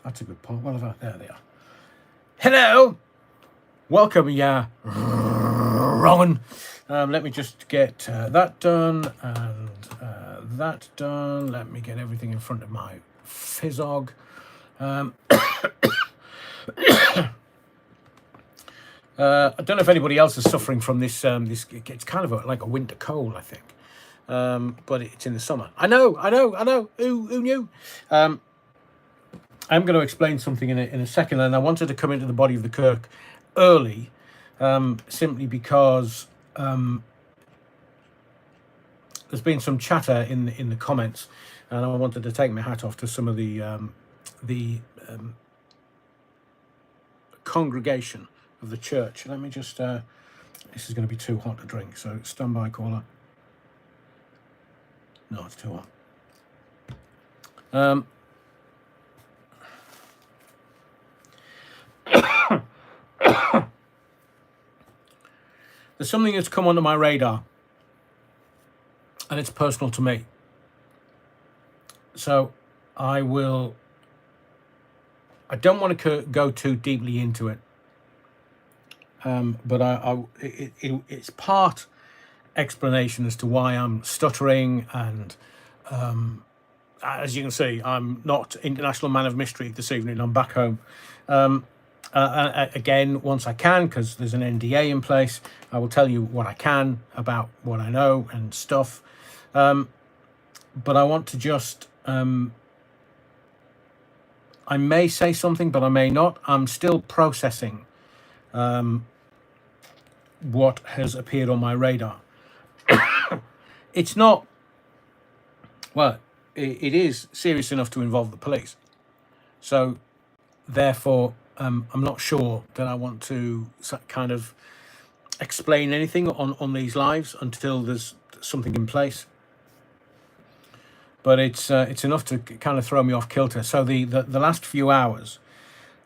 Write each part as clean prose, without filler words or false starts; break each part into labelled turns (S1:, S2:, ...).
S1: That's a good point. What about there they are? Hello, welcome, yeah, Rowan. Let me just get that done and that done. Let me get everything in front of my fizzog. I don't know if anybody else is suffering from this. This it's kind of like a winter cold, I think, but it's in the summer. I know. Who knew? I'm going to explain something in a second, and I wanted to come into the body of the Kirk early, simply because there's been some chatter in the comments, and I wanted to take my hat off to some of the congregation of the church. Let me just. This is going to be too hot to drink, so stand by, caller. No, it's too hot. There's something that's come under my radar, and it's personal to me. So I don't want to go too deeply into it, but it's part explanation as to why I'm stuttering, and as you can see, I'm not International Man of Mystery this evening. I'm back home. Again, once I can, because there's an NDA in place, I will tell you what I can about what I know and stuff. But I want to just, I may say something, but I may not. I'm still processing what has appeared on my radar. It's not, well, it is serious enough to involve the police. So, therefore, I'm not sure that I want to kind of explain anything on these lives until there's something in place. But it's enough to kind of throw me off kilter. So the last few hours,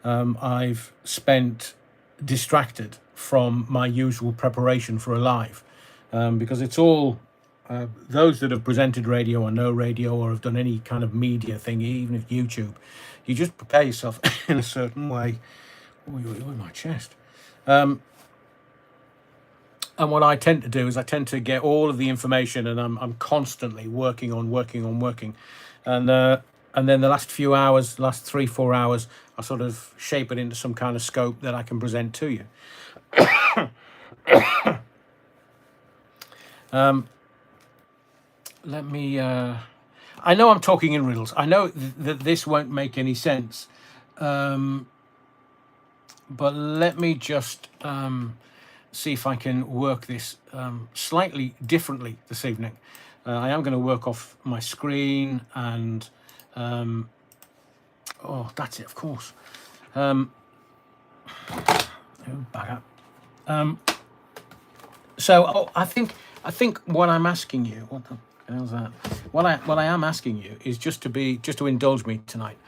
S1: I've spent distracted from my usual preparation for a live, because it's all those that have presented radio or know radio or have done any kind of media thing, even if YouTube, you just prepare yourself in a certain way. Oh, my chest. And what I tend to do is I tend to get all of the information, and I'm constantly working, and then the last few hours, last 3-4 hours, I sort of shape it into some kind of scope that I can present to you. Let me. I know I'm talking in riddles. I know that this won't make any sense, but let me just see if I can work this slightly differently this evening. I am going to work off my screen, and oh, that's it, of course. Back up. So I think what I'm asking you, what the hell's that? What I am asking you is just to indulge me tonight,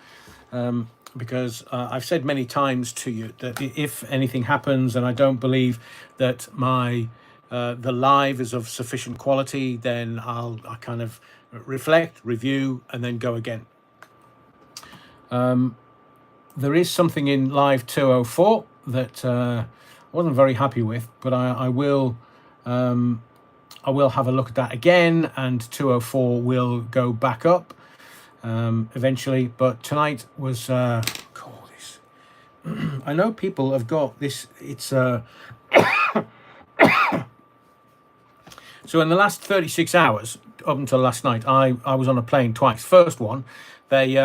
S1: because I've said many times to you that if anything happens and I don't believe that my the live is of sufficient quality, then I kind of reflect, review, and then go again. There is something in live 204 that I wasn't very happy with, but I will have a look at that again, and 204 will go back up eventually. But tonight was this. I know people have got this. It's so in the last 36 hours up until last night, I was on a plane twice. First one, they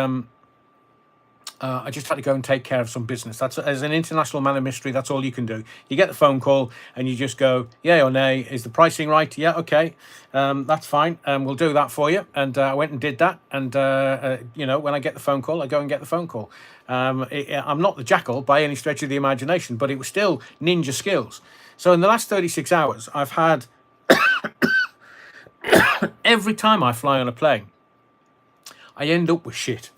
S1: I just had to go and take care of some business. That's, as an International Man of Mystery, that's all you can do. You get the phone call and you just go, yay or nay. Is the pricing right? Yeah, okay, that's fine. We'll do that for you. And I went and did that. And when I get the phone call, I go and get the phone call. I'm not the jackal by any stretch of the imagination, but it was still ninja skills. So in the last 36 hours, I've had every time I fly on a plane, I end up with shit.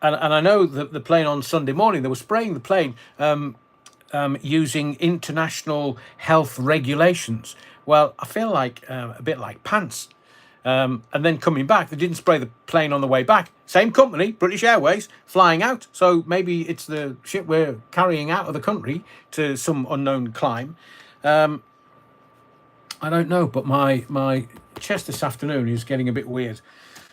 S1: And I know that the plane on Sunday morning, they were spraying the plane using international health regulations. Well, I feel like a bit like pants. And then coming back, they didn't spray the plane on the way back. Same company, British Airways, flying out. So maybe it's the ship we're carrying out of the country to some unknown climb. I don't know, but my chest this afternoon is getting a bit weird.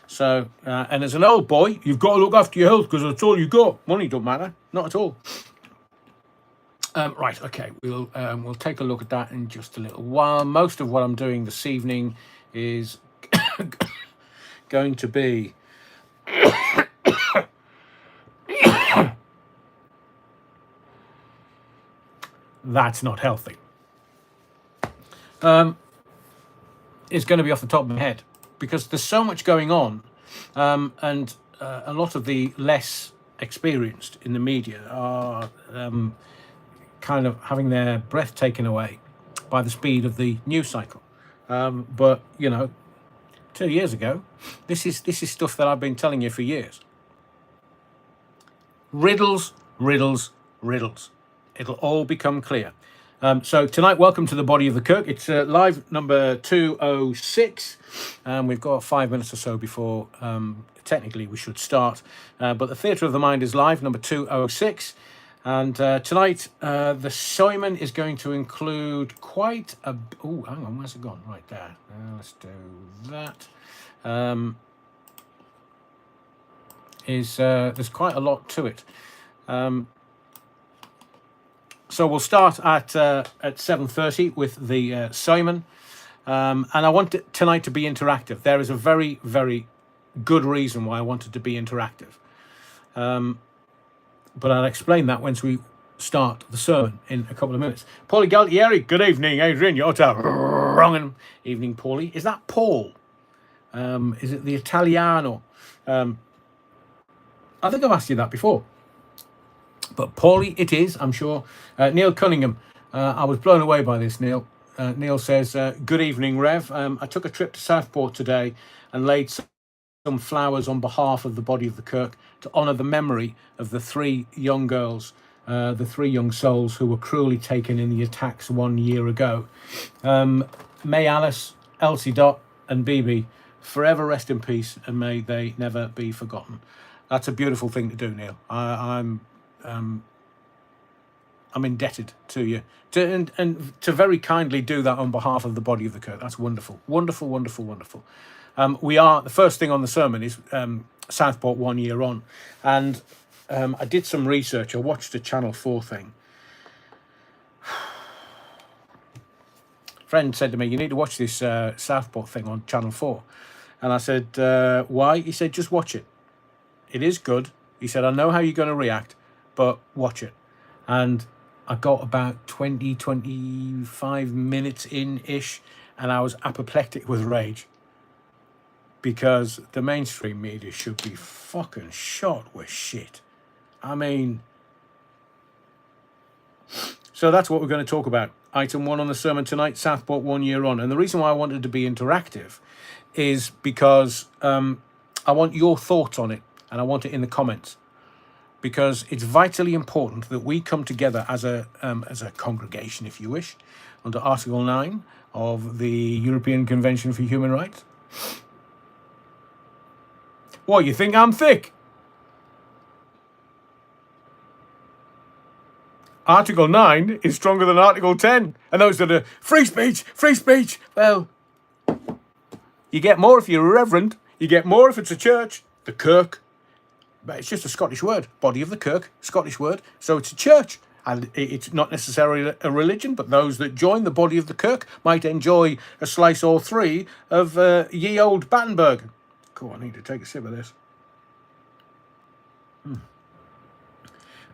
S1: So, and as an old boy, you've got to look after your health because that's all you got. Money don't matter, not at all. Right, okay, we'll take a look at that in just a little while. Most of what I'm doing this evening is going to be that's not healthy. It's going to be off the top of my head because there's so much going on, and a lot of the less experienced in the media are kind of having their breath taken away by the speed of the news cycle. But you know, 2 years ago, this is stuff that I've been telling you for years. Riddles, riddles, riddles. It'll all become clear. So tonight, welcome to the Body of the Kirk. It's live number 206. We've got 5 minutes or so before technically we should start. But the Theatre of the Mind is live, number 206. And tonight, the sermon is going to include quite a... Oh, hang on, where's it gone? Right there. Let's do that. There's quite a lot to it. So we'll start at 7:30 with the sermon, and I want tonight to be interactive. There is a very, very good reason why I wanted to be interactive, but I'll explain that once we start the sermon in a couple of minutes. Paulie Galtieri, good evening, Adrian. You're wrong. Evening, Paulie. Is that Paul? Is it the Italiano? I think I've asked you that before. But Paulie, it is, I'm sure. Neil Cunningham, I was blown away by this, Neil. Neil says, good evening, Rev. I took a trip to Southport today and laid some flowers on behalf of the Body of the Kirk to honour the memory of the three young girls, the three young souls who were cruelly taken in the attacks 1 year ago. May Alice, Elsie Dot and BB forever rest in peace and may they never be forgotten. That's a beautiful thing to do, Neil. I'm indebted to you and to very kindly do that on behalf of the Body of the Kirk. That's wonderful, wonderful, wonderful, wonderful. The first thing on the sermon is Southport 1 year on, and I did some research. I watched a Channel 4 thing. Friend said to me, "You need to watch this Southport thing on Channel 4," and I said, "Why?" He said, "Just watch it. It is good." He said, "I know how you're going to react, but watch it." And I got about 25 minutes in-ish, and I was apoplectic with rage. Because the mainstream media should be fucking shot with shit. I mean... So that's what we're going to talk about. Item 1 on the sermon tonight, Southport 1 year on. And the reason why I wanted to be interactive is because I want your thoughts on it, and I want it in the comments. Because it's vitally important that we come together as a congregation, if you wish, under Article 9 of the European Convention for Human Rights. What, you think I'm thick? Article 9 is stronger than Article 10. And those that are free speech, free speech. Well, you get more if you're a reverend. You get more if it's a church, the Kirk. But it's just a Scottish word, Body of the Kirk, Scottish word. So it's a church, and it's not necessarily a religion, but those that join the Body of the Kirk might enjoy a slice or three of ye old Battenberg. Cool, I need to take a sip of this.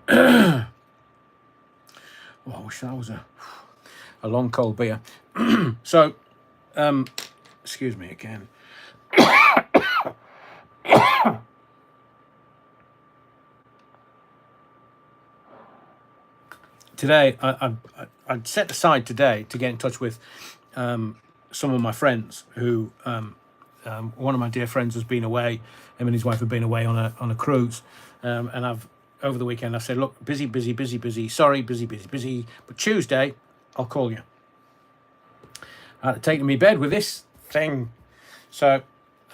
S1: Oh, I wish that was a long cold beer. So, excuse me again. Today, I'd set aside today to get in touch with some of my friends who, one of my dear friends has been away. Him and his wife have been away on a cruise. And over the weekend, I said, look, busy, sorry, busy. But Tuesday, I'll call you. I had to take to me bed with this thing. So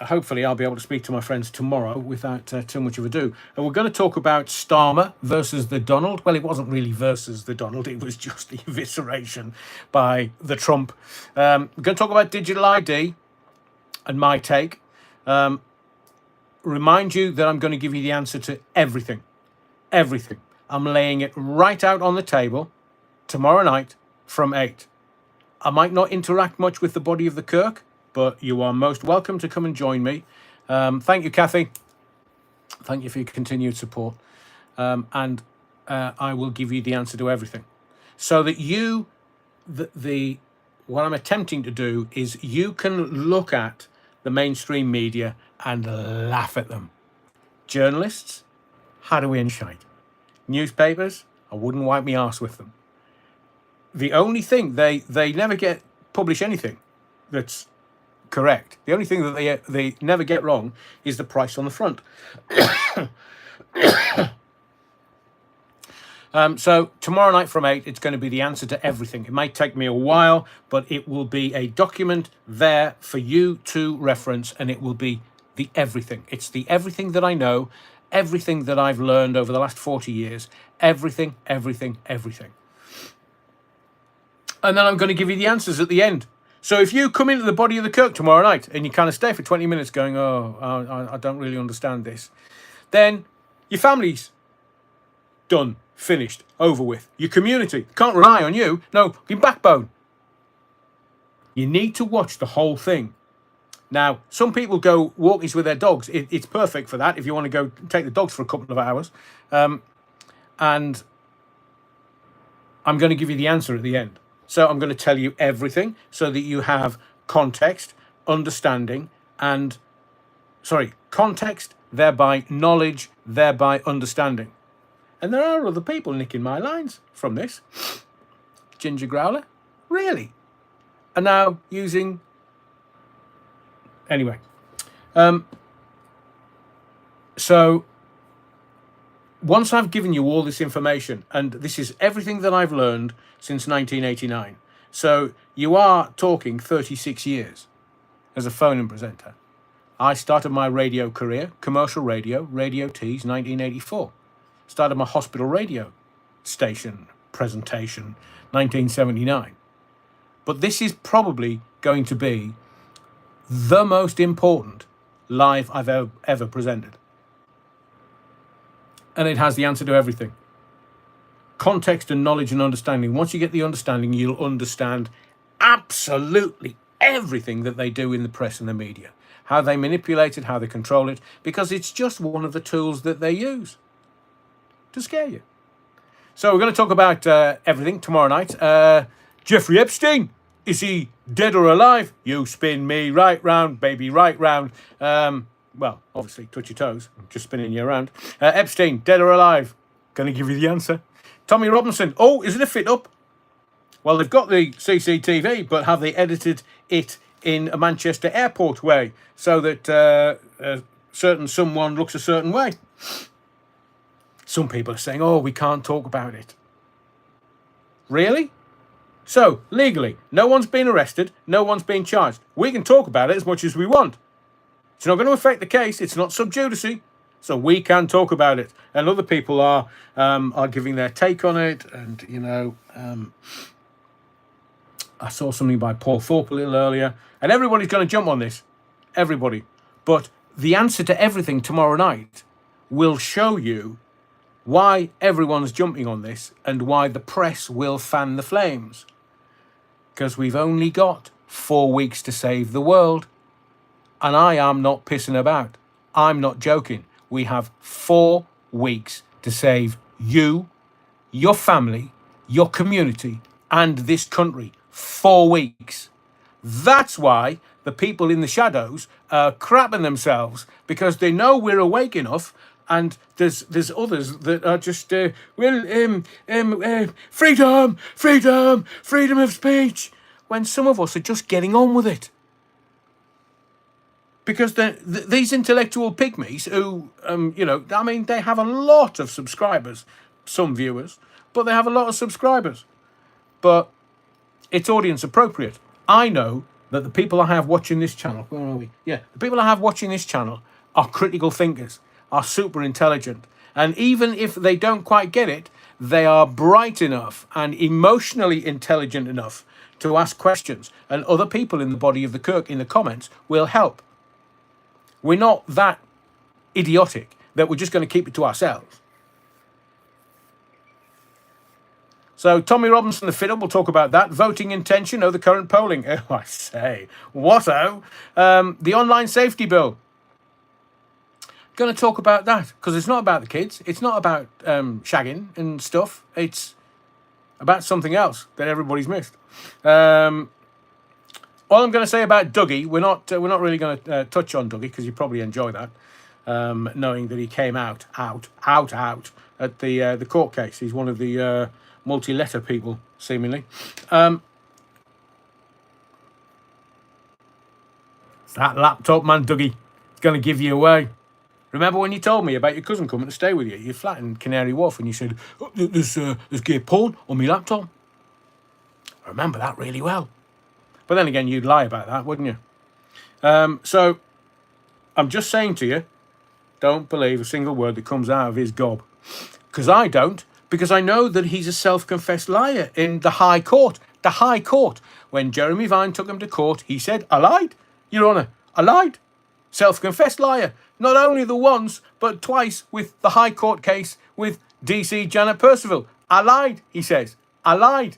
S1: hopefully I'll be able to speak to my friends tomorrow without too much of ado. And we're going to talk about Starmer versus the Donald. Well, it wasn't really versus the Donald. It was just the evisceration by the Trump. We're going to talk about digital ID and my take. Remind you that I'm going to give you the answer to everything. Everything. I'm laying it right out on the table tomorrow night from 8. I might not interact much with the body of the Kirk, but you are most welcome to come and join me. Thank you, Kathy. Thank you for your continued support. And I will give you the answer to everything. So that you, what I'm attempting to do is you can look at the mainstream media and laugh at them. Journalists, how do we shite? Newspapers, I wouldn't wipe my arse with them. The only thing, they never publish anything that's correct. The only thing that they never get wrong is the price on the front. So tomorrow night from 8, it's going to be the answer to everything. It might take me a while, but it will be a document there for you to reference, and it will be the everything. It's the everything that I know, everything that I've learned over the last 40 years, everything, everything, everything. And then I'm going to give you the answers at the end. So if you come into the body of the Kirk tomorrow night and you kind of stay for 20 minutes going, I don't really understand this, then your family's done, finished, over with. Your community can't rely on you. No, your backbone. You need to watch the whole thing. Now, some people go walkies with their dogs. It's perfect for that if you want to go take the dogs for a couple of hours. And I'm going to give you the answer at the end. So I'm going to tell you everything so that you have context, understanding, and context, thereby knowledge, thereby understanding. And there are other people nicking my lines from this. Ginger Growler, really? And now using... Anyway. So once I've given you all this information, and this is everything that I've learned since 1989. So you are talking 36 years as a phone-in presenter. I started my radio career, commercial radio, Radio T's, 1984. Started my hospital radio station presentation, 1979. But this is probably going to be the most important live I've ever presented. And it has the answer to everything. Context and knowledge and understanding. Once you get the understanding, you'll understand absolutely everything that they do in the press and the media. How they manipulate it, how they control it, because it's just one of the tools that they use to scare you. So we're going to talk about everything tomorrow night. Jeffrey Epstein, is he dead or alive? You spin me right round, baby, right round. Well, obviously, touch your toes. I'm just spinning you around. Epstein, dead or alive? Going to give you the answer. Tommy Robinson, oh, is it a fit-up? Well, they've got the CCTV, but have they edited it in a Manchester airport way so that a certain someone looks a certain way? Some people are saying, oh, we can't talk about it. Really? So, legally, no one's been arrested, no one's been charged. We can talk about it as much as we want. It's not going to affect the case. It's not sub judice. So we can talk about it. And other people are giving their take on it. And, you know, I saw something by Paul Thorpe a little earlier. And everybody's going to jump on this. Everybody. But the answer to everything tomorrow night will show you why everyone's jumping on this and why the press will fan the flames. Because we've only got 4 weeks to save the world. And I am not pissing about. I'm not joking. We have 4 weeks to save you, your family, your community, and this country. 4 weeks. That's why the people in the shadows are crapping themselves, because they know we're awake enough, and there's others that are just, freedom of speech, when some of us are just getting on with it. Because these intellectual pygmies who, they have a lot of subscribers, some viewers, but they have a lot of subscribers. But it's audience appropriate. I know that the people I have watching this channel, where are we? Yeah, the people I have watching this channel are critical thinkers, are super intelligent. And even if they don't quite get it, they are bright enough and emotionally intelligent enough to ask questions. And other people in the body of the Kirk in the comments will help. We're not that idiotic that we're just going to keep it to ourselves. So Tommy Robinson, the fiddle, we'll talk about that. Voting intention, the current polling. Oh, I say. What-o? The online safety bill. Going to talk about that because it's not about the kids. It's not about shagging and stuff. It's about something else that everybody's missed. All I'm going to say about Douggee, we're not really going to touch on Douggee because you probably enjoy that, knowing that he came out at the court case. He's one of the multi-letter people, seemingly. That laptop, man, Douggee, it's going to give you away. Remember when you told me about your cousin coming to stay with you? You're flat in Canary Wharf and you said, oh, there's gay porn on my laptop. I remember that really well. But then again, you'd lie about that, wouldn't you? So I'm just saying to you, don't believe a single word that comes out of his gob. Because I don't. Because I know that he's a self-confessed liar in the High Court. The High Court. When Jeremy Vine took him to court, he said, I lied, Your Honour, I lied. Self-confessed liar. Not only the once, but twice with the High Court case with DC Janet Percival. I lied, he says. I lied.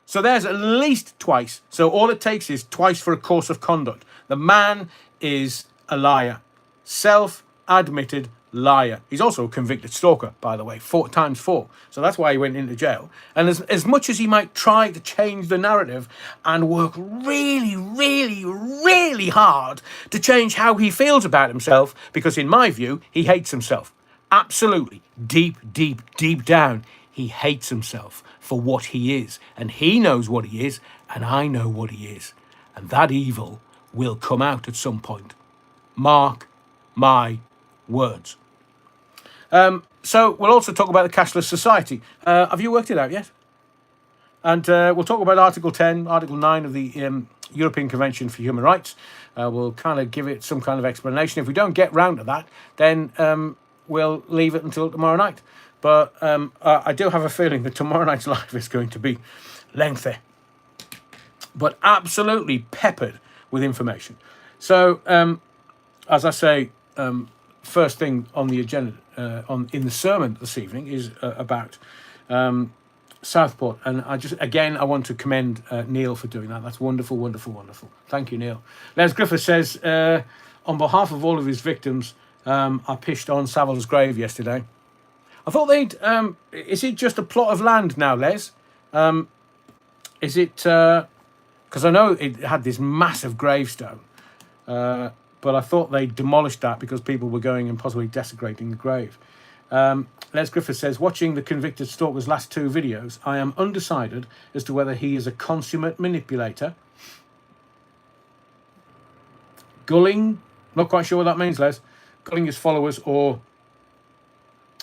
S1: So there's at least twice. So all it takes is twice for a course of conduct. The man is a liar. Self-admitted liar. He's also a convicted stalker, by the way, 4 times 4. So that's why he went into jail. And as much as he might try to change the narrative and work really, really, really hard to change how he feels about himself, because in my view, he hates himself. Absolutely. Deep, deep, deep down, he hates himself for what he is. And he knows what he is, and I know what he is. And that evil will come out at some point. Mark my words. So we'll also talk about the cashless society. Have you worked it out yet? And we'll talk about Article 10, Article 9 of the European Convention for Human Rights. We'll kind of give it some kind of explanation. If we don't get round to that, then we'll leave it until tomorrow night. But I do have a feeling that tomorrow night's live is going to be lengthy, but absolutely peppered with information. So, as I say, first thing on the agenda in the sermon this evening is about Southport, and I want to commend Neil for doing that. That's wonderful, wonderful, wonderful. Thank you, Neil. Les Griffith says, on behalf of all of his victims, I pished on Savile's grave yesterday. I thought they'd. Is it just a plot of land now, Les? Is it? Because I know it had this massive gravestone. But I thought they demolished that because people were going and possibly desecrating the grave. Les Griffith says, watching the convicted stalker's last 2 videos, I am undecided as to whether he is a consummate manipulator. Gulling, not quite sure what that means, Les. Gulling his followers, or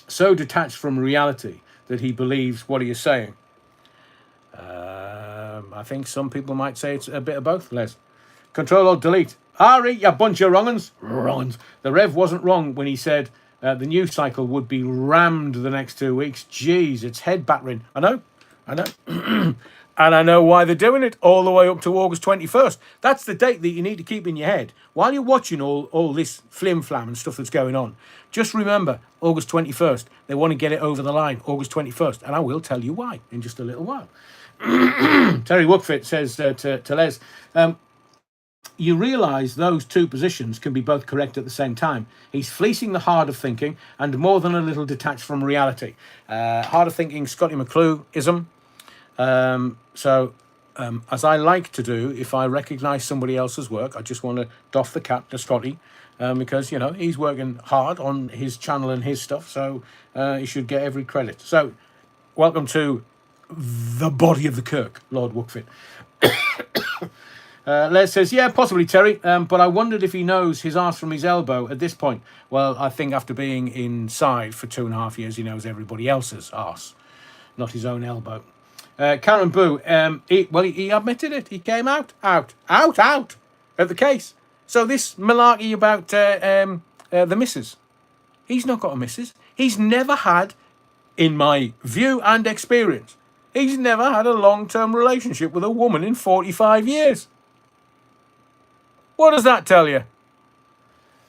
S1: so detached from reality that he believes what he is saying. I think some people might say it's a bit of both, Les. Control or delete. Ari, you bunch of wrong-uns. Wrong-uns. The Rev wasn't wrong when he said the news cycle would be rammed the next 2 weeks. Jeez, it's head battering. I know. And I know why they're doing it all the way up to August 21st. That's the date that you need to keep in your head. While you're watching all this flim-flam and stuff that's going on, just remember, August 21st. They want to get it over the line, August 21st. And I will tell you why in just a little while. Terry Wookfit says to Les, you realise those 2 positions can be both correct at the same time. He's fleecing the hard of thinking and more than a little detached from reality. Hard of thinking, Scotty McClue-ism. As I like to do, if I recognise somebody else's work, I just want to doff the cap to Scotty, because, you know, he's working hard on his channel and his stuff, so he should get every credit. So, welcome to the body of the Kirk, Lord Wookfit. Les says, yeah, possibly, Terry, but I wondered if he knows his arse from his elbow at this point. Well, I think after being inside for 2.5 years, he knows everybody else's arse, not his own elbow. Karen Boo, he admitted it. He came out at the case. So this malarkey about the missus, he's not got a missus. He's never had, in my view and experience, he's never had a long-term relationship with a woman in 45 years. What does that tell you?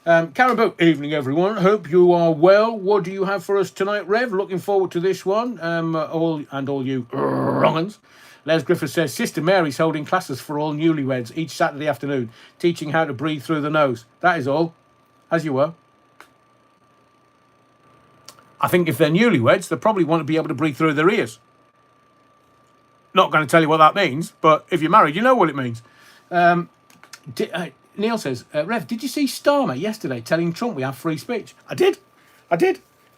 S1: Karen Boo, evening everyone. Hope you are well. What do you have for us tonight, Rev? Looking forward to this one. All you wrong-uns. Les Griffith says, Sister Mary's holding classes for all newlyweds each Saturday afternoon, teaching how to breathe through the nose. That is all. As you were. I think if they're newlyweds, they probably want to be able to breathe through their ears. Not going to tell you what that means, but if you're married, you know what it means. Neil says, Rev, did you see Starmer yesterday telling Trump we have free speech? I did.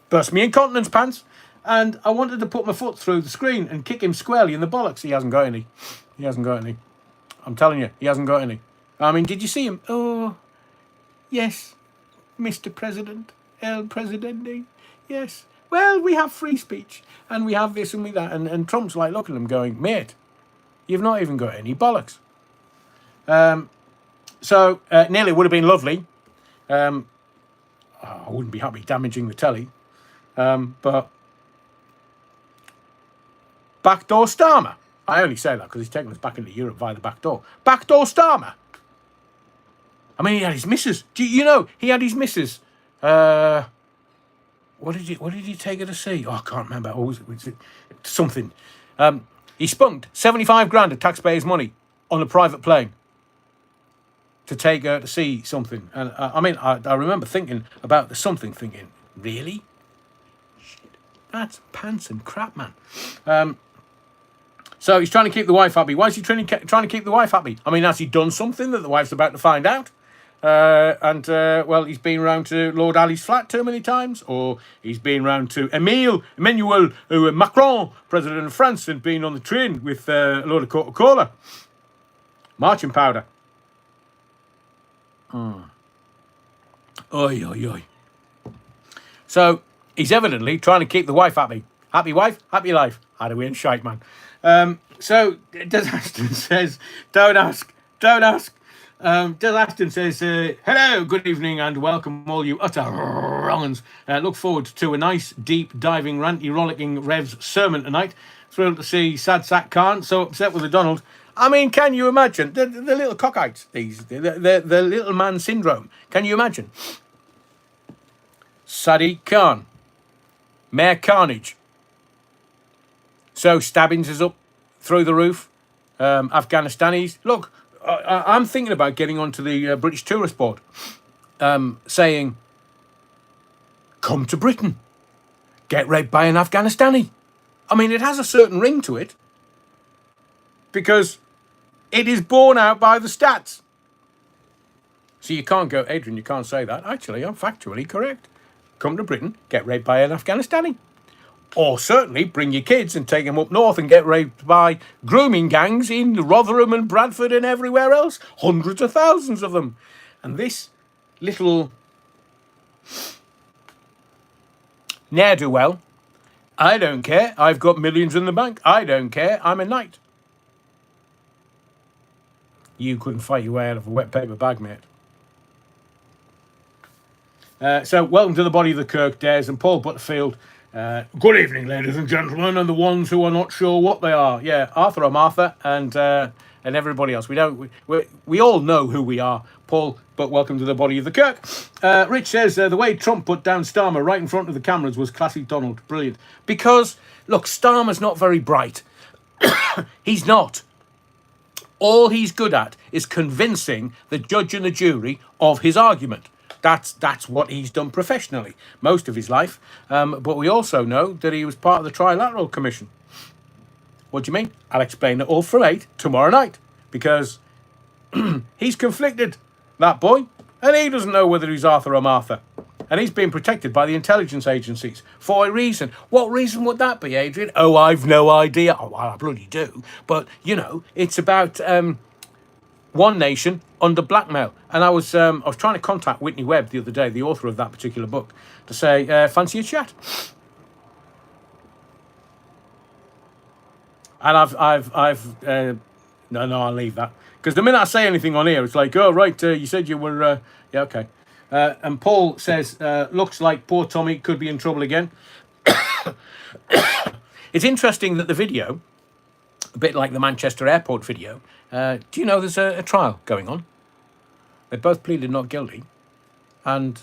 S1: Burst me incontinence pants. And I wanted to put my foot through the screen and kick him squarely in the bollocks. He hasn't got any. I'm telling you, he hasn't got any. I mean, did you see him? Oh, yes, Mr. President, El Presidente. Yes. Well, we have free speech and we have this and we that. And Trump's like looking at him going, mate, you've not even got any bollocks. So nearly would have been lovely. I wouldn't be happy damaging the telly. But backdoor Starmer. I only say that because he's taken us back into Europe via the back door. Backdoor Starmer. I mean, he had his missus. Do you know he had his missus? What did he take her to see? Oh, I can't remember. Was it something? He spunked 75 grand of taxpayers' money on a private plane to take her to see something. And I remember thinking about the something, thinking, really? Shit, that's pants and crap, man. So he's trying to keep the wife happy. Why is he trying to keep the wife happy? I mean, has he done something that the wife's about to find out? Well, he's been round to Lord Ali's flat too many times, or he's been round to Emmanuel Macron, President of France, and been on the train with a load of Coca-Cola. Marching powder. Oi, oi, oi. So he's evidently trying to keep the wife happy. Happy wife, happy life. How do we in shite, man? So Des Ashton says, don't ask. Des Ashton says, hello, good evening, and welcome all you utter wrong-uns. Look forward to a nice, deep, diving, ranty, rollicking Rev's sermon tonight. Thrilled to see Sad Sack Khan so upset with the Donald. I mean, can you imagine the little cockites? The little man syndrome. Can you imagine? Sadiq Khan, Mayor Carnage. So stabbings is up through the roof. Afghanistanis. Look, I'm thinking about getting onto the British Tourist Board, saying, come to Britain, get raped by an Afghanistani. I mean, it has a certain ring to it, because it is borne out by the stats. So you can't go, Adrian, you can't say that. Actually, I'm factually correct. Come to Britain, get raped by an Afghanistani. Or certainly bring your kids and take them up north and get raped by grooming gangs in Rotherham and Bradford and everywhere else. Hundreds of thousands of them. And this little ne'er-do-well, I don't care. I've got millions in the bank. I don't care. I'm a knight. You couldn't fight your way out of a wet paper bag, mate. So welcome to the Body of the Kirk, Des and Paul Butterfield. Good evening, ladies and gentlemen, and the ones who are not sure what they are. Yeah, Arthur or Martha, and everybody else. We all know who we are, Paul. But welcome to the Body of the Kirk. Rich says the way Trump put down Starmer right in front of the cameras was classic Donald. Brilliant. Because look, Starmer's not very bright. He's not. All he's good at is convincing the judge and the jury of his argument. That's what he's done professionally most of his life. But we also know that he was part of the Trilateral Commission. What do you mean? I'll explain it all from 8 tomorrow night. Because he's conflicted, that boy. And he doesn't know whether he's Arthur or Martha. And he's being protected by the intelligence agencies for a reason. What reason would that be, Adrian? Oh, I've no idea. Oh, well, I bloody do. But, you know, it's about one nation under blackmail. And I was trying to contact Whitney Webb the other day, the author of that particular book, to say, fancy a chat. And no, I'll leave that, because the minute I say anything on here, it's like, oh right, you said you were, yeah, okay. And Paul says, looks like poor Tommy could be in trouble again. It's interesting that the video, a bit like the Manchester airport video, do you know there's a trial going on? They both pleaded not guilty, and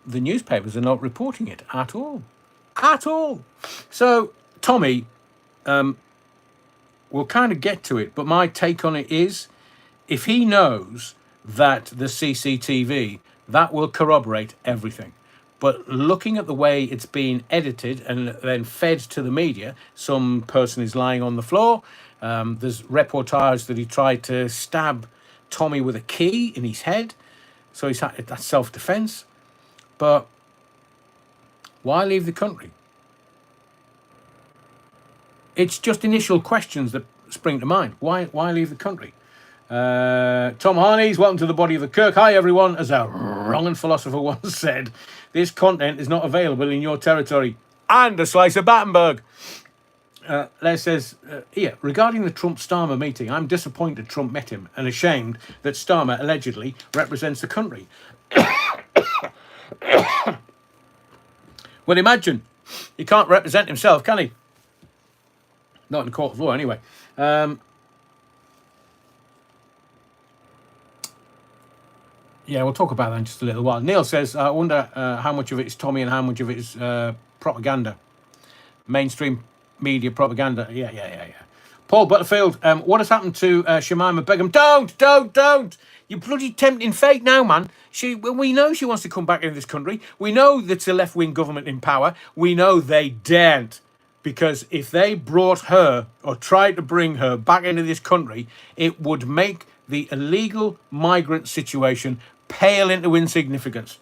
S1: the newspapers are not reporting it at all. At all. So Tommy, we'll kind of get to it, but my take on it is, if he knows that the CCTV, that will corroborate everything. But looking at the way it's been edited and then fed to the media, some person is lying on the floor. There's reportage that he tried to stab Tommy with a key in his head. So that's self-defense. But why leave the country? It's just initial questions that spring to mind. Why leave the country? Tom Harneys, welcome to the Body of the Kirk. Hi everyone. As a wrong philosopher once said, this content is not available in your territory. And a slice of Battenberg. Les says, here, regarding the Trump-Starmer meeting, I'm disappointed Trump met him and ashamed that Starmer allegedly represents the country. Well, imagine, he can't represent himself, can he? Not in the court of law, anyway. Yeah, we'll talk about that in just a little while. Neil says, I wonder how much of it is Tommy and how much of it is propaganda. Mainstream media propaganda. Yeah. Paul Butterfield, what has happened to Shamima Begum? Don't! You bloody tempting fate now, man. We know she wants to come back into this country. We know that's a left-wing government in power. We know they daren't. Because if they brought her or tried to bring her back into this country, it would make the illegal migrant situation pale into insignificance.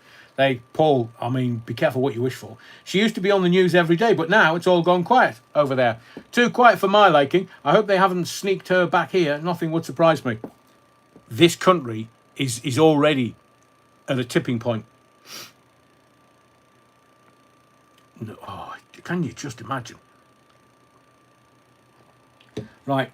S1: Paul, I mean, be careful what you wish for. She used to be on the news every day, but now it's all gone quiet over there. Too quiet for my liking. I hope they haven't sneaked her back here. Nothing would surprise me. This country is already at a tipping point. No, can you just imagine? Right.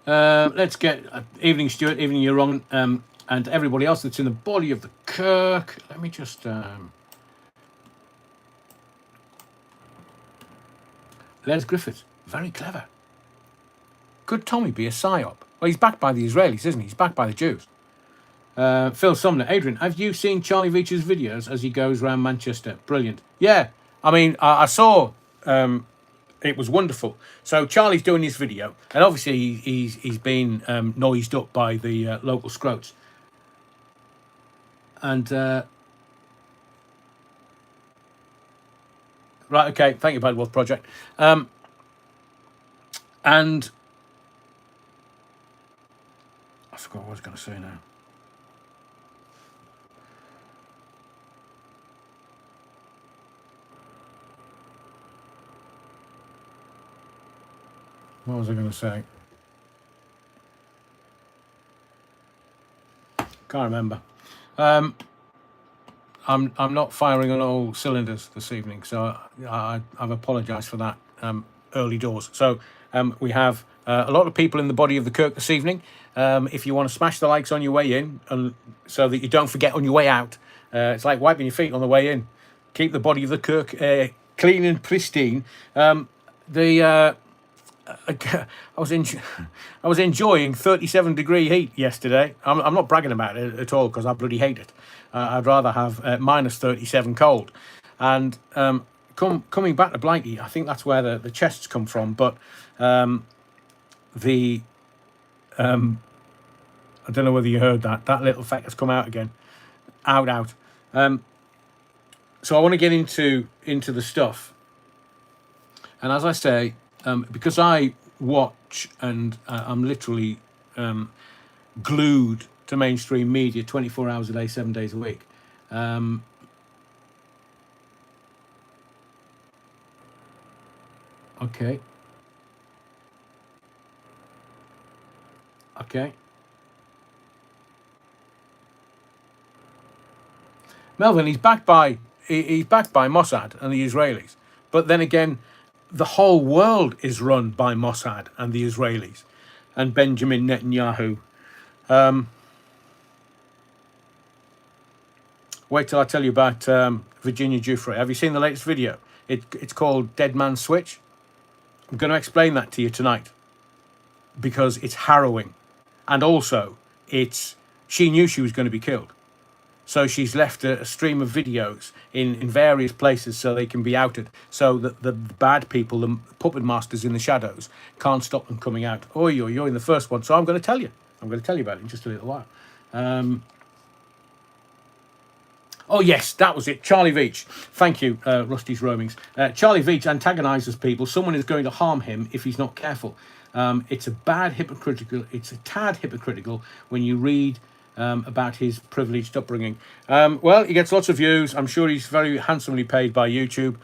S1: Let's get evening, Stuart. Evening, you're wrong. And everybody else that's in the Body of the Kirk. Let me just... Les Griffiths. Very clever. Could Tommy be a psyop? Well, he's backed by the Israelis, isn't he? He's backed by the Jews. Phil Sumner. Adrian, have you seen Charlie Veitch's videos as he goes around Manchester? Brilliant. Yeah. I mean, I saw... it was wonderful. So Charlie's doing his video, and obviously he's been noised up by the local scroats. And right, okay, thank you, Bad Wolf Project. And I forgot what I was going to say now. What was I going to say? Can't remember. I'm not firing on all cylinders this evening, so I've apologised for that early doors. So we have a lot of people in the Body of the Kirk this evening. If you want to smash the likes on your way in, so that you don't forget on your way out, it's like wiping your feet on the way in. Keep the Body of the Kirk clean and pristine. I was enjoying 37-degree heat yesterday. I'm not bragging about it at all, because I bloody hate it. I'd rather have minus 37 cold. And coming back to Blighty, I think that's where the chests come from. But I don't know whether you heard that. That little feck has come out again. Out. So I want to get into the stuff. And as I say, because I watch and I'm literally glued to mainstream media 24 hours a day, 7 days a week. Okay. Melvin, he's backed by Mossad and the Israelis. But then again, the whole world is run by Mossad and the Israelis and Benjamin Netanyahu. Wait till I tell you about Virginia Giuffre. Have you seen the latest video? It's called Dead Man's Switch. I'm going to explain that to you tonight because it's harrowing. And also, she knew she was going to be killed. So she's left a stream of videos in various places so they can be outed. So that the bad people, the puppet masters in the shadows, can't stop them coming out. Oh, you're in the first one. So I'm going to tell you. I'm going to tell you about it in just a little while. Oh, yes, that was it. Charlie Veach. Thank you, Rusty's Roamings. Charlie Veach antagonises people. Someone is going to harm him if he's not careful. It's a tad hypocritical when you read about his privileged upbringing. Well, he gets lots of views. I'm sure he's very handsomely paid by YouTube.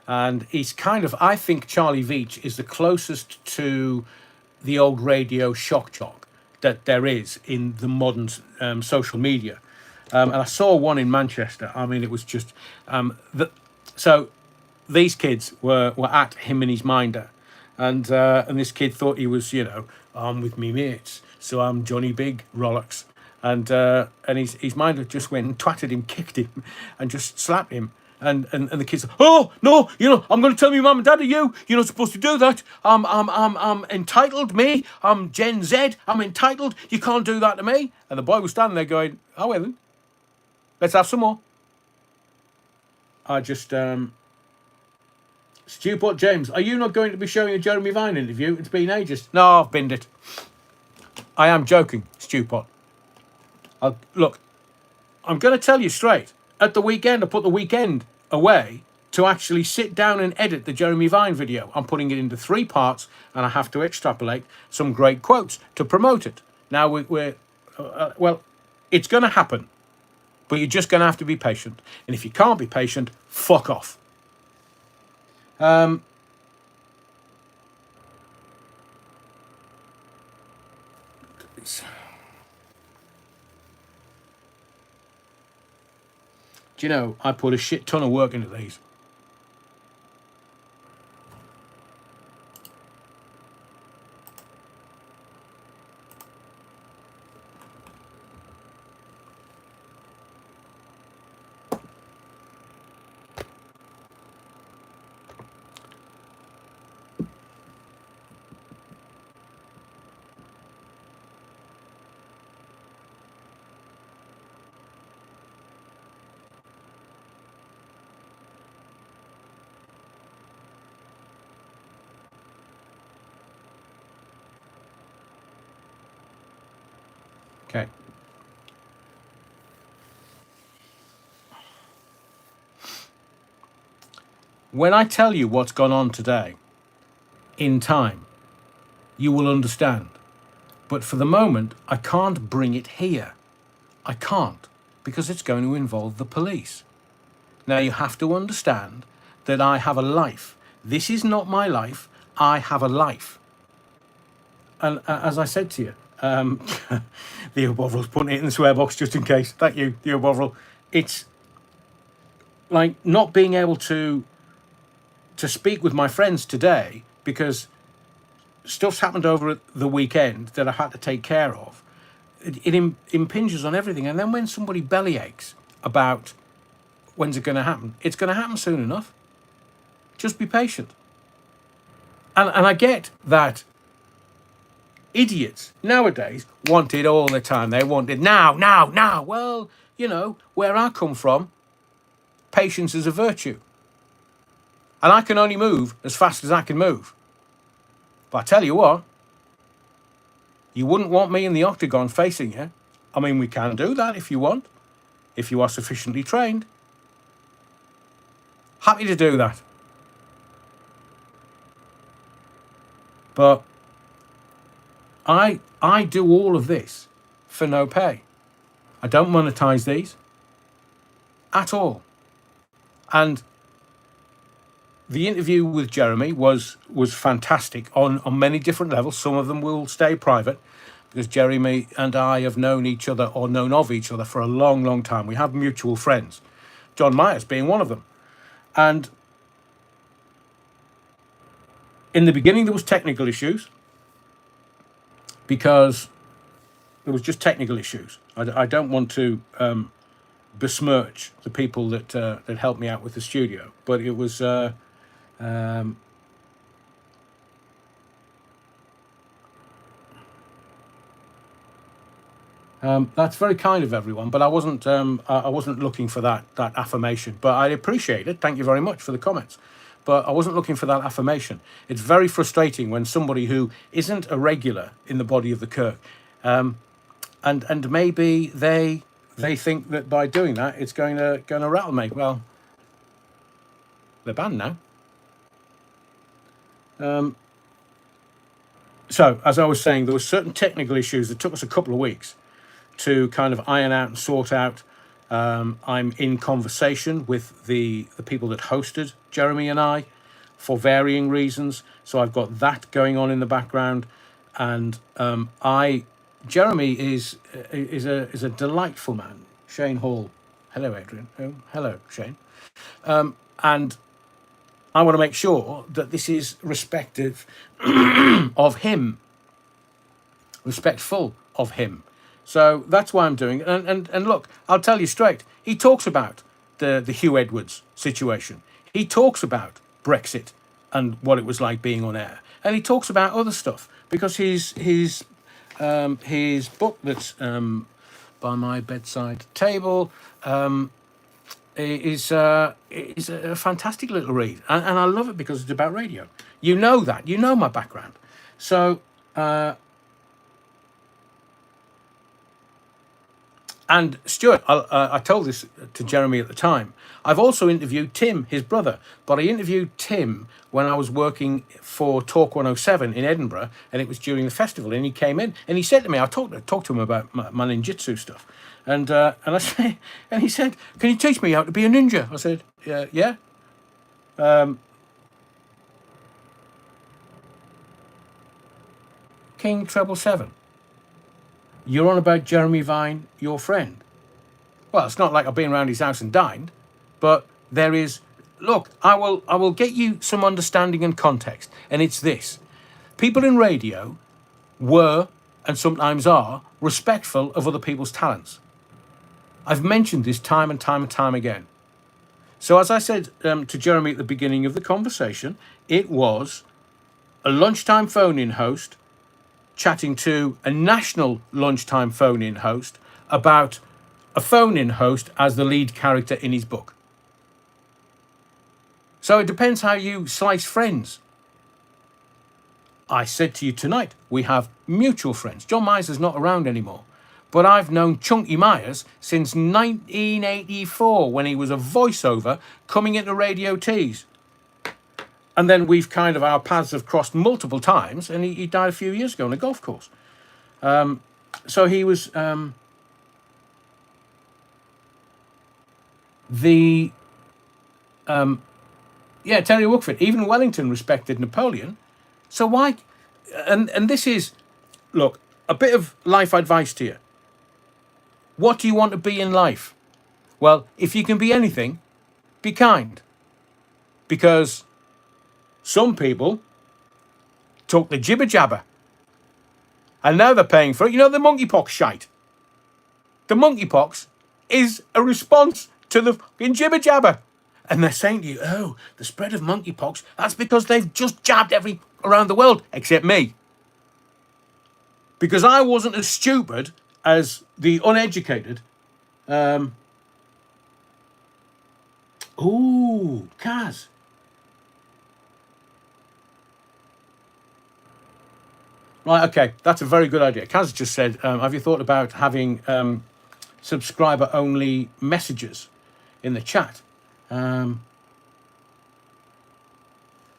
S1: And he's I think Charlie Veach is the closest to the old radio shock jock that there is in the modern social media. And I saw one in Manchester. I mean, it was just so these kids were at him and his minder, and this kid thought he was, I'm with me mates, so I'm Johnny Big Rollocks, and his minder just went and twatted him, kicked him, and just slapped him. And the kids, oh no, I'm going to tell my mum and dad, you're not supposed to do that. I'm entitled, me. I'm Gen Z. I'm entitled. You can't do that to me. And the boy was standing there going, oh well then. Let's have some more. I just... Stewpot James, are you not going to be showing a Jeremy Vine interview? It's been ages. No, I've binned it. I am joking, Stewpot. Look, I'm going to tell you straight. At the weekend, I put the weekend away to actually sit down and edit the Jeremy Vine video. I'm putting it into 3 parts, and I have to extrapolate some great quotes to promote it. Now, well, it's going to happen. But you're just going to have to be patient. And if you can't be patient, fuck off. Do you know, I put a shit ton of work into these. Okay. When I tell you what's gone on today, in time, you will understand. But for the moment, I can't bring it here. I can't, because it's going to involve the police. Now, you have to understand that I have a life. This is not my life. I have a life. And as I said to you, Theo Bovrill's putting it in the swear box just in case. Thank you, Theo Bovril. It's like not being able to speak with my friends today because stuff's happened over the weekend that I had to take care of. It impinges on everything. And then when somebody bellyaches about when's it going to happen, it's going to happen soon enough. Just be patient. And I get that idiots nowadays want it all the time. They want it now. Well, where I come from, patience is a virtue. And I can only move as fast as I can move. But I tell you what, you wouldn't want me in the octagon facing you. I mean, we can do that if you want, if you are sufficiently trained. Happy to do that. But I do all of this for no pay. I don't monetize these at all. And the interview with Jeremy was fantastic on many different levels. Some of them will stay private because Jeremy and I have known each other or known of each other for a long, long time. We have mutual friends, John Myers being one of them. And In the beginning, there was technical issues because there was just technical issues. I don't want to besmirch the people that helped me out with the studio, but it was that's very kind of everyone. But I wasn't looking for that affirmation. But I appreciate it. Thank you very much for the comments. But I wasn't looking for that affirmation. It's very frustrating when somebody who isn't a regular in the body of the Kirk, and maybe they think that by doing that it's going to rattle me. Well, they're banned now. So as I was saying, there were certain technical issues that took us a couple of weeks to kind of iron out and sort out. I'm in conversation with the people that hosted Jeremy and I for varying reasons. So I've got that going on in the background, and Jeremy is a delightful man. Shane Hall, hello Adrian. Oh, hello Shane, and I want to make sure that this is respective of him, respectful of him. So that's why I'm doing it. And look, I'll tell you straight. He talks about the Hugh Edwards situation. He talks about Brexit and what it was like being on air, and he talks about other stuff because his book that's by my bedside table is a fantastic little read, and I love it because it's about radio. You know that. You know my background. So. And Stuart, I told this to Jeremy at the time. I've also interviewed Tim, his brother, but I interviewed Tim when I was working for Talk 107 in Edinburgh, and it was during the festival. And he came in and he said to me, I talked to him about my ninjutsu stuff, and I said, and he said, "Can you teach me how to be a ninja?" I said, "Yeah." King Treble 7. You're on about Jeremy Vine, your friend. Well, it's not like I've been around his house and dined, but there is. Look, I will get you some understanding and context, and it's this: people in radio were and sometimes are respectful of other people's talents. I've mentioned this time and time and time again. So as I said to Jeremy at the beginning of the conversation, it was a lunchtime phone-in host chatting to a national lunchtime phone-in host about a phone-in host as the lead character in his book. So it depends how you slice friends. I said to you tonight, we have mutual friends. John Myers not around anymore, but I've known Chunky Myers since 1984 when he was a voiceover coming into Radio Tees. And then our paths have crossed multiple times, and he died a few years ago on a golf course. So he was Terry Wookford. Even Wellington respected Napoleon. So why? And this is, look, a bit of life advice to you. What do you want to be in life? Well, if you can be anything, be kind. Because some people took the jibber jabber, and now they're paying for it. You know, the monkeypox shite. The monkeypox is a response to the fucking jibber jabber. And they're saying to you, oh, the spread of monkeypox, that's because they've just jabbed around the world, except me. Because I wasn't as stupid as the uneducated. Kaz. Right, okay, that's a very good idea. Kaz just said, have you thought about having subscriber-only messages in the chat?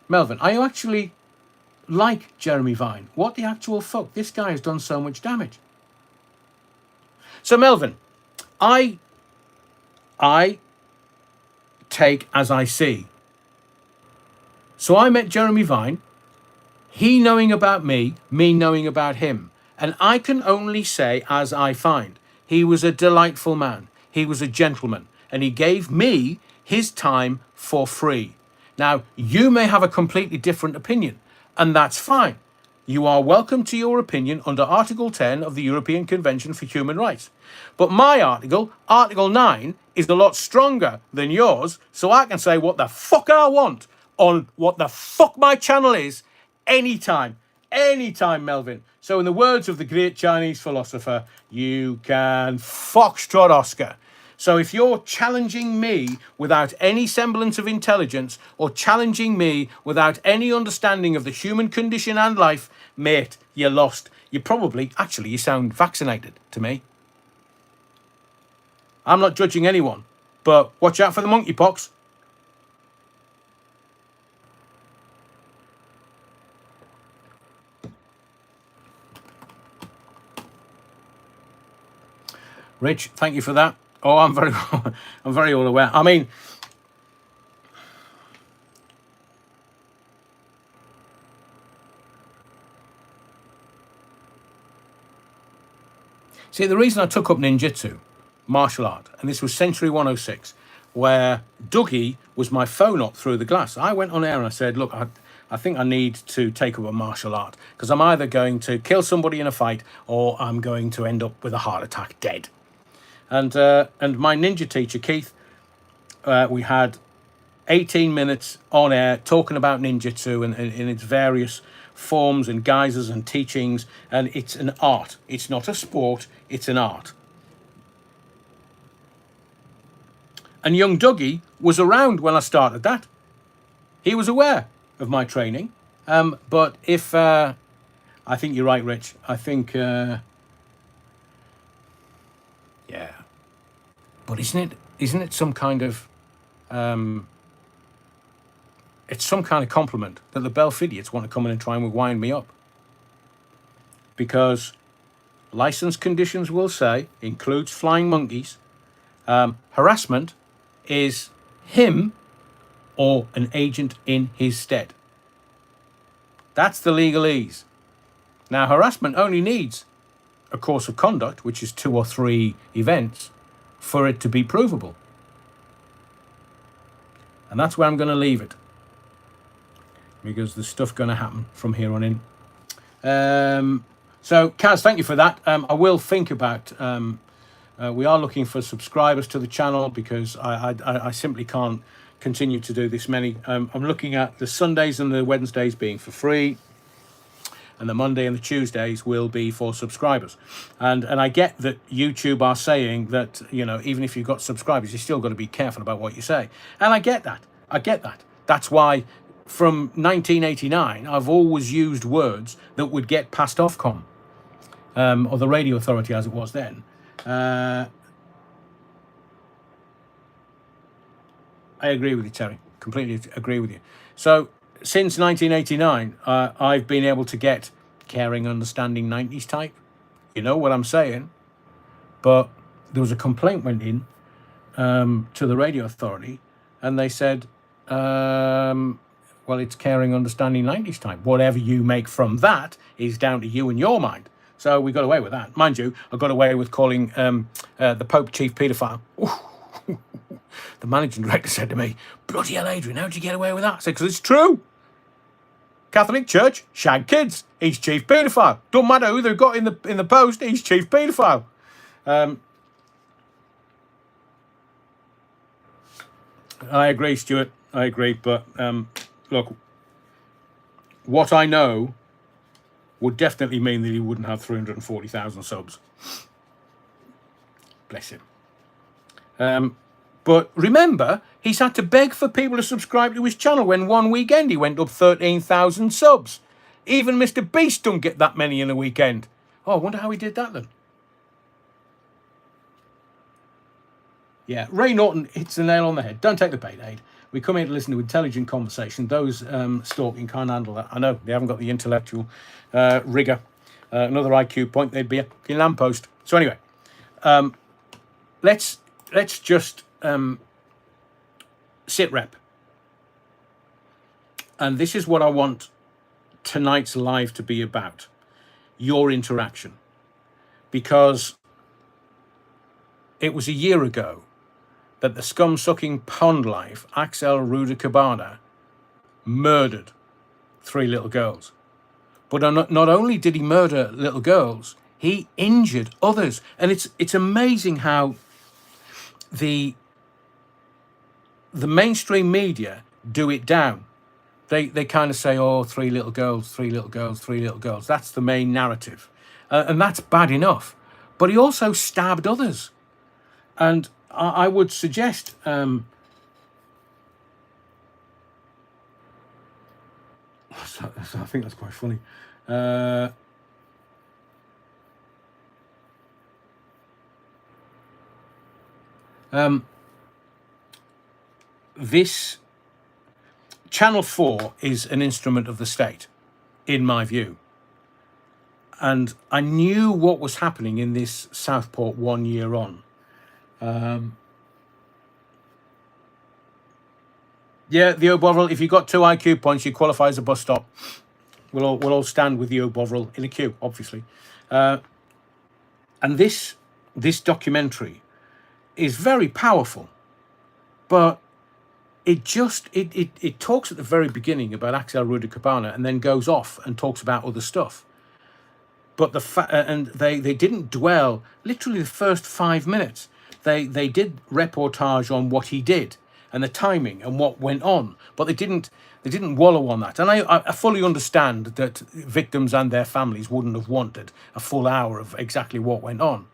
S1: Melvin, are you actually like Jeremy Vine? What the actual fuck? This guy has done so much damage. So, Melvin, I take as I see. So I met Jeremy Vine. He knowing about me knowing about him. And I can only say as I find. He was a delightful man. He was a gentleman. And he gave me his time for free. Now, you may have a completely different opinion. and that's fine. You are welcome to your opinion under Article 10 of the European Convention for Human Rights. But my article, Article 9, is a lot stronger than yours, so I can say what the fuck I want on what the fuck my channel is anytime. Anytime, Melvin. So in the words of the great Chinese philosopher, you can foxtrot Oscar. So if you're challenging me without any semblance of intelligence or challenging me without any understanding of the human condition and life, mate, you're lost. You probably, actually, you sound vaccinated to me. I'm not judging anyone, but watch out for the monkeypox. Rich, thank you for that. Oh, I'm very all aware. I mean, see, the reason I took up ninjutsu, martial art, and this was Century 106, where Douggee was my phone up through the glass. I went on air and I said, look, I think I need to take up a martial art because I'm either going to kill somebody in a fight or I'm going to end up with a heart attack dead. And my ninja teacher, Keith, we had 18 minutes on air talking about ninjutsu and in its various forms and guises and teachings. And it's an art. It's not a sport. It's an art. And young Douggee was around when I started that. He was aware of my training. But if... I think you're right, Rich. I think... yeah. But isn't it some kind of... it's some kind of compliment that the Belfidians want to come in and try and wind me up. Because license conditions will say, includes flying monkeys, harassment is him or an agent in his stead. That's the legalese. Now, harassment only needs a course of conduct, which is 2 or 3 events, for it to be provable. And that's where I'm going to leave it. Because there's stuff going to happen from here on in. So, Kaz, thank you for that. I will think about... we are looking for subscribers to the channel because I simply can't continue to do this many. I'm looking at the Sundays and the Wednesdays being for free. And the Monday and the Tuesdays will be for subscribers. And I get that YouTube are saying that, you know, even if you've got subscribers, you've still got to be careful about what you say. And I get that. That's why from 1989, I've always used words that would get past Ofcom, or the Radio Authority as it was then. I agree with you, Terry. Completely agree with you. So since 1989, I've been able to get caring, understanding 90s type. You know what I'm saying? But there was a complaint went in to the Radio Authority, and they said, well, it's caring, understanding 90s type. Whatever you make from that is down to you and your mind. So we got away with that. Mind you, I got away with calling the Pope chief paedophile. The managing director said to me, bloody hell, Adrian, how'd you get away with that? I said, because it's true. Catholic Church, shag kids. He's chief paedophile. Don't matter who they've got in the post, he's chief paedophile. I agree, Stuart. I agree. But look, what I know would definitely mean that he wouldn't have 340,000 subs. Bless him. But remember, he's had to beg for people to subscribe to his channel when one weekend he went up 13,000 subs. Even Mr. Beast don't get that many in a weekend. Oh, I wonder how he did that then. Yeah, Ray Norton hits the nail on the head. Don't take the bait, Aid. We come here to listen to intelligent conversation. Those stalking can't handle that. I know, they haven't got the intellectual rigour. Another IQ point, they'd be a fucking lamppost. So anyway, let's just sit rep. And this is what I want tonight's live to be about. Your interaction. Because it was a year ago that the scum-sucking pond life, Axel Ruda Cabana, murdered 3 little girls. But not only did he murder little girls, he injured others. And it's amazing how the mainstream media do it down. They kind of say, oh, 3 little girls, 3 little girls, 3 little girls. That's the main narrative. And that's bad enough. But he also stabbed others. And I would suggest... I think that's quite funny. This Channel 4 is an instrument of the state, in my view. And I knew what was happening in this Southport 1 year on. Yeah, the O'Bovril, if you got 2 IQ points, you qualify as a bus stop. We'll all stand with the O'Bovril in a queue, obviously. And this documentary is very powerful, but it talks at the very beginning about Axel Rudikabana and then goes off and talks about other stuff. But and they didn't dwell, literally the first 5 minutes. They did reportage on what he did and the timing and what went on, but they didn't wallow on that. And I fully understand that victims and their families wouldn't have wanted a full hour of exactly what went on.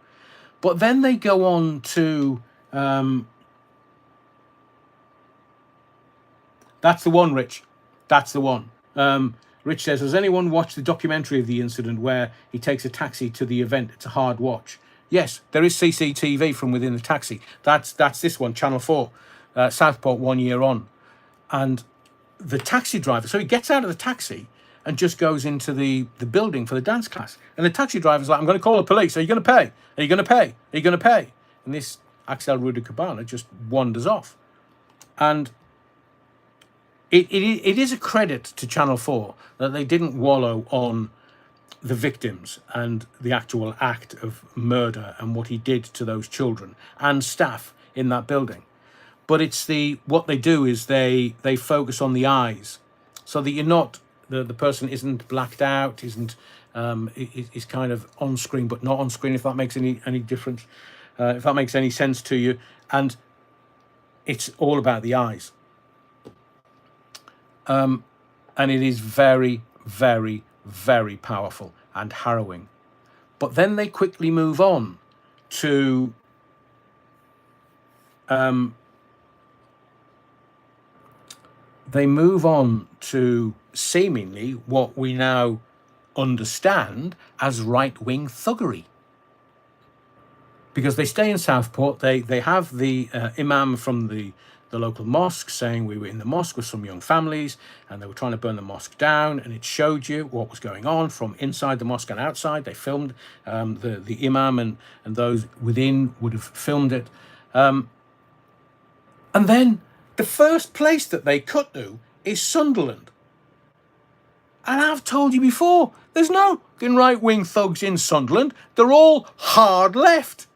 S1: But then they go on to... that's the one, Rich. That's the one. Rich says, has anyone watched the documentary of the incident where he takes a taxi to the event? It's a hard watch. Yes, there is CCTV from within the taxi. That's this one, Channel 4, Southport 1 year on. And the taxi driver, so he gets out of the taxi and just goes into the building for the dance class. And the taxi driver's like, I'm going to call the police. Are you going to pay? Are you going to pay? Are you going to pay? And this Axel Rudikabana just wanders off. And it is a credit to Channel 4 that they didn't wallow on the victims and the actual act of murder and what he did to those children and staff in that building. But it's what they do is they focus on the eyes, so that you're not the person isn't blacked out, is kind of on screen but not on screen, if that makes any difference, if that makes any sense to you. And it's all about the eyes. And it is very, very, very powerful and harrowing. But then they quickly move on to seemingly what we now understand as right-wing thuggery. Because they stay in Southport, they have the imam from the local mosque saying we were in the mosque with some young families and they were trying to burn the mosque down, and it showed you what was going on from inside the mosque and outside. They filmed the imam and those within would have filmed it. And then the first place that they cut to is Sunderland. And I've told you before, there's no right-wing thugs in Sunderland. They're all hard left.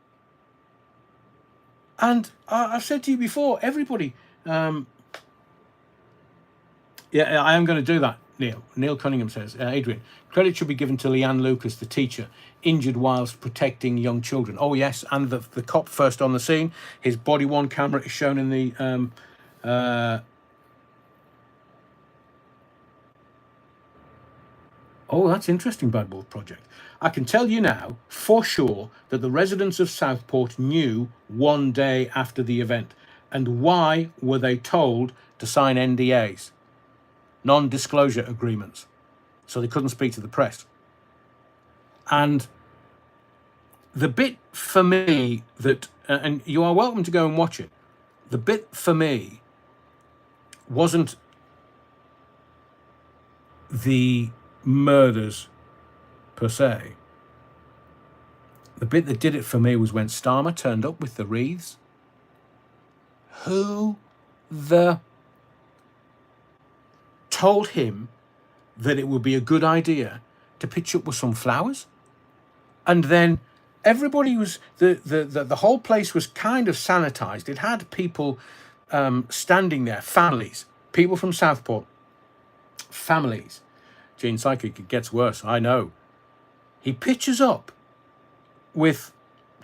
S1: And I've said to you before, everybody... yeah, I am going to do that, Neil. Neil Cunningham says, Adrian, credit should be given to Leanne Lucas, the teacher, injured whilst protecting young children. Oh, yes, and the cop first on the scene. His body-worn camera is shown in the... Oh, that's interesting, Bad Wolf Project. I can tell you now, for sure, that the residents of Southport knew 1 day after the event. And why were they told to sign NDAs? Non-disclosure agreements. So they couldn't speak to the press. And the bit for me that... and you are welcome to go and watch it. The bit for me wasn't the murders per se. The bit that did it for me was when Starmer turned up with the wreaths. Who told him that it would be a good idea to pitch up with some flowers? And then everybody was the whole place was kind of sanitized. It had people standing there, families, people from Southport, families. Gene Psychic, it gets worse, I know. He pitches up with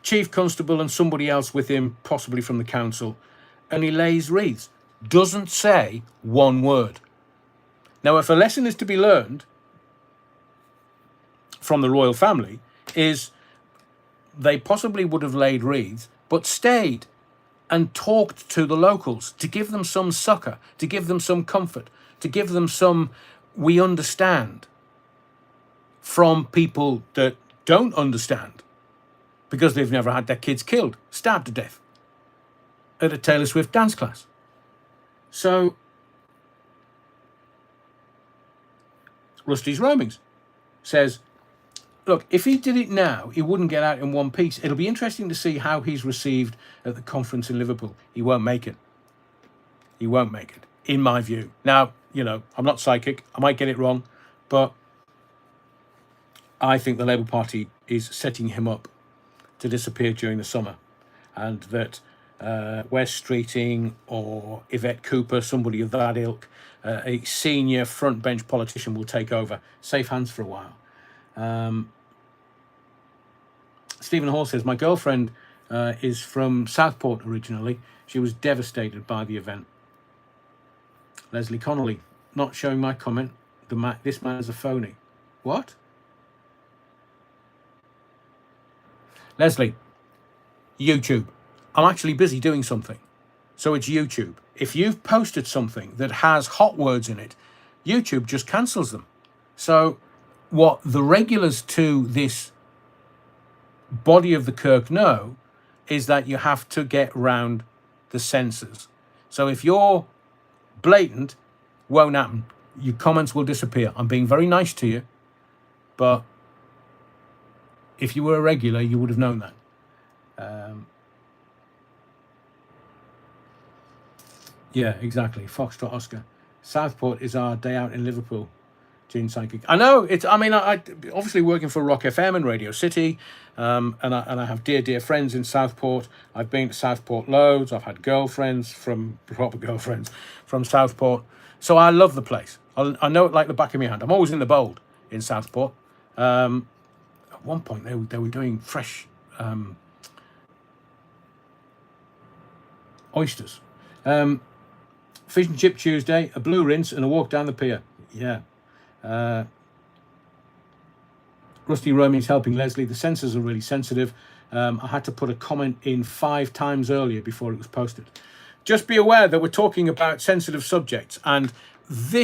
S1: Chief Constable and somebody else with him, possibly from the council, and he lays wreaths. Doesn't say one word. Now, if a lesson is to be learned from the royal family, is they possibly would have laid wreaths, but stayed and talked to the locals to give them some succor, to give them some comfort, to give them some we understand from people that don't understand because they've never had their kids killed, stabbed to death at a Taylor Swift dance class. So, Rusty's Roamings says, look, if he did it now, he wouldn't get out in one piece. It'll be interesting to see how he's received at the conference in Liverpool. He won't make it. He won't make it, in my view. Now, you know, I'm not psychic. I might get it wrong, but I think the Labour Party is setting him up to disappear during the summer, and that Wes Streeting or Yvette Cooper, somebody of that ilk, a senior front bench politician, will take over. Safe hands for a while. Stephen Hall says, my girlfriend is from Southport originally. She was devastated by the event. Leslie Connolly, not showing my comment. This man is a phony. What? Leslie, YouTube. I'm actually busy doing something. So it's YouTube. If you've posted something that has hot words in it, YouTube just cancels them. So what the regulars to this body of the Kirk know is that you have to get round the censors. So if you're blatant, won't happen. Your comments will disappear. I'm being very nice to you, but if you were a regular, you would have known that. Yeah, exactly. Foxtrot Oscar. Southport is our day out in Liverpool. Gene Psychic. I know it's. I mean, I obviously working for Rock FM and Radio City, and I have dear friends in Southport. I've been to Southport loads. I've had proper girlfriends from Southport. So I love the place. I know it like the back of my hand. I'm always in the bold in Southport. At one point, they were doing fresh oysters. Fish and chip Tuesday, a blue rinse, and a walk down the pier. Yeah. Rusty Roaming's helping Leslie. The censors are really sensitive. I had to put a comment in 5 times earlier before it was posted. Just be aware that we're talking about sensitive subjects, and this